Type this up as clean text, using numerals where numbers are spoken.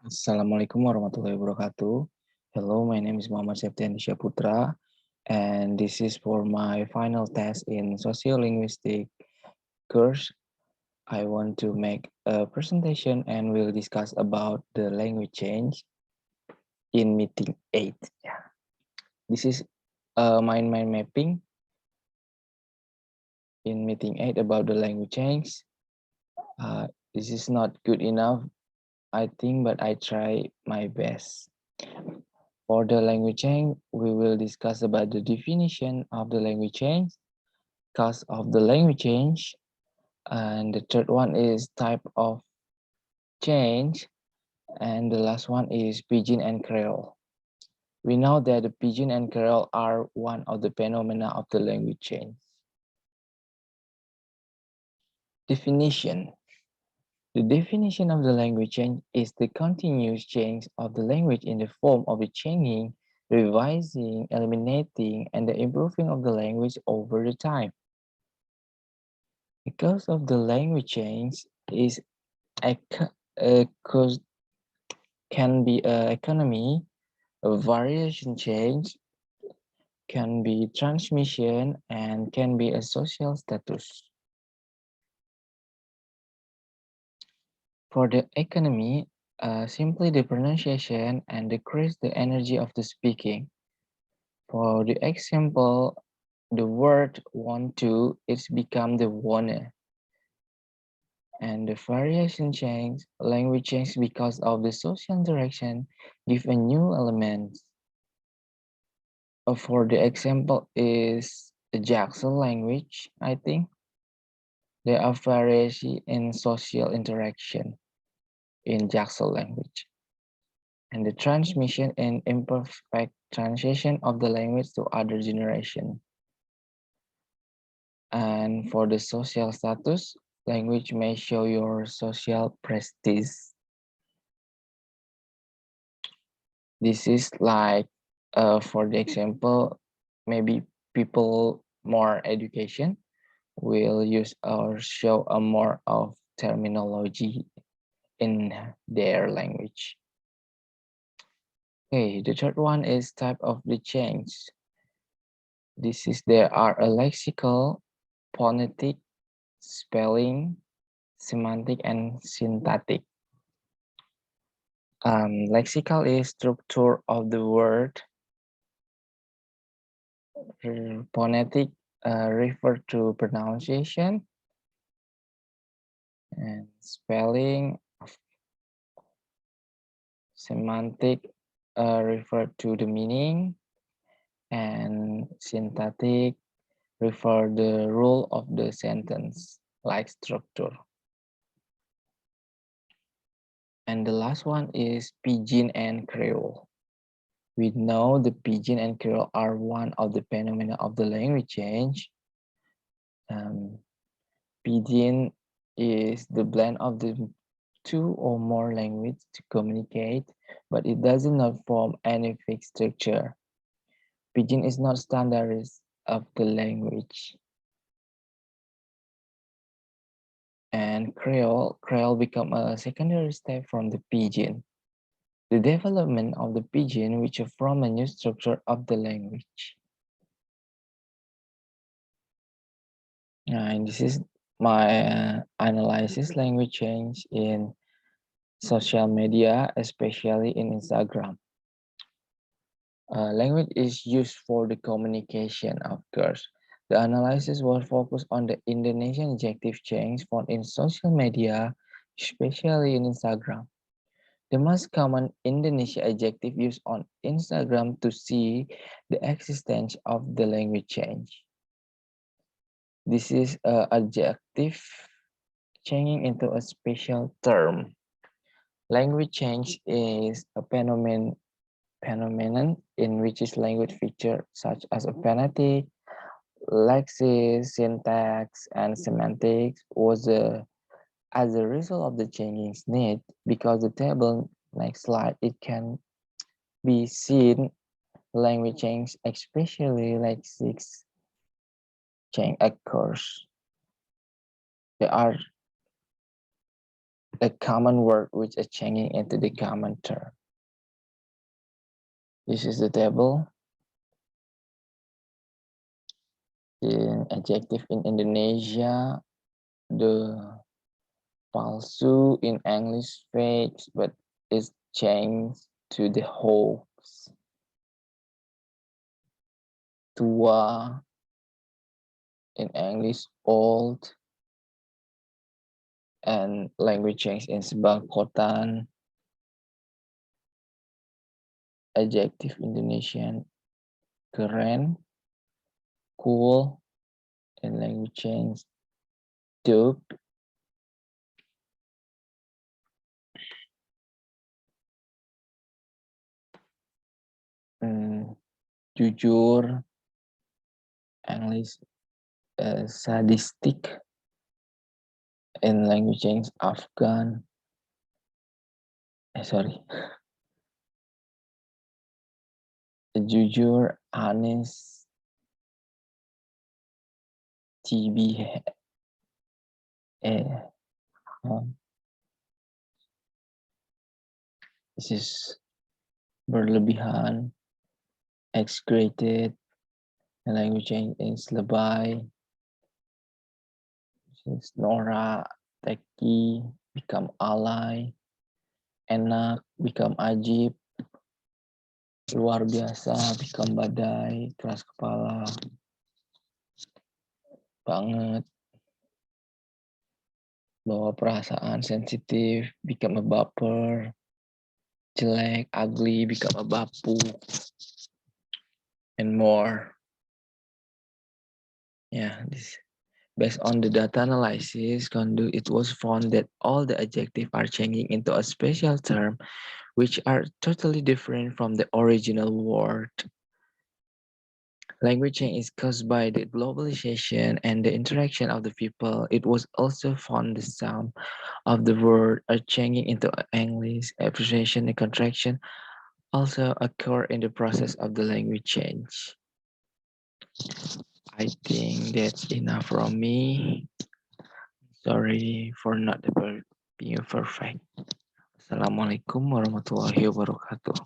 Assalamualaikum warahmatullahi wabarakatuh. Hello, my name is Muhammad Septiandy and this is for my final test in sociolinguistic course. I want to make a presentation and we'll discuss about the language change in meeting 8. Yeah. This is mind mapping in meeting 8 about the language change. This is not good enough, I think, but I try my best. For the language change, we will discuss about the definition of the language change, cause of the language change, and the third one is type of change, and the last one is Pidgin and Creole. We know that the Pidgin and Creole are one of the phenomena of the language change. Definition. The definition of the language change is the continuous change of the language in the form of the changing, revising, eliminating, and the improving of the language over the time. Because of the language change is can be a economy, a variation change, can be transmission, and can be a social status. For the economy, simply the pronunciation and decrease the energy of the speaking. For the example, the word want to, it's become the wanna. And the variation change, language change because of the social interaction give a new element. For the example is the Jackson language, I think. There are variation in social interaction in Jackson language. And the transmission and imperfect translation of the language to other generation. And for the social status, language may show your social prestige. This is like, for the example, maybe people more education will use or show a more of terminology in their language. Okay, the third one is type of the change. This is there are a lexical, phonetic, spelling, semantic, and syntactic. Lexical is structure of the word. Phonetic refer to pronunciation, and spelling. Semantic refer to the meaning, and syntactic refer the rule of the sentence, like structure. And the last one is Pidgin and Creole. We know the Pidgin and Creole are one of the phenomena of the language change. Pidgin is the blend of the two or more languages to communicate, but it does not form any fixed structure. Pidgin is not standard of the language. And Creole become a secondary step from the Pidgin. The development of the Pidgin, which from a new structure of the language. And this is my analysis language change in social media, especially in Instagram. Language is used for the communication, of course. The analysis was focused on the Indonesian adjective change found in social media, especially in Instagram. The most common Indonesian adjective used on Instagram to see the existence of the language change. This is an adjective changing into a special term. Language change is a phenomenon in which is language feature such as a phonetic, lexis, syntax, and semantics was as a result of the changing need. Because the table next slide, it can be seen language change, especially lexics change occurs. There are a common word which is changing into the common term. This is the table. In adjective in Indonesia, the palsu in English fake, but it's changed to the hoax. Tua in English old, and language change in Sebangkotan. Adjective Indonesian keren, cool, and language change dope. Jujur, English sadistic, and language change Afghan. Sorry. Jujur, honest, TB, eh, this is berlebihan, exaggerated, and language change is lebay. This is Nora, Teki, become alay, enak, become ajib, luar biasa, become badai, keras kepala, banget, bawa perasaan, sensitif, become a baper, jelek, ugly, become a bapu, and more. Yeah, this based on the data analysis conduct, it was found that all the adjectives are changing into a special term, which are totally different from the original word. Language change is caused by the globalization and the interaction of the people. It was also found the some of the word are changing into English. Appreciation and contraction also occur in the process of the language change. I think that's enough from me. Sorry for not being perfect. Assalamualaikum warahmatullahi wabarakatuh.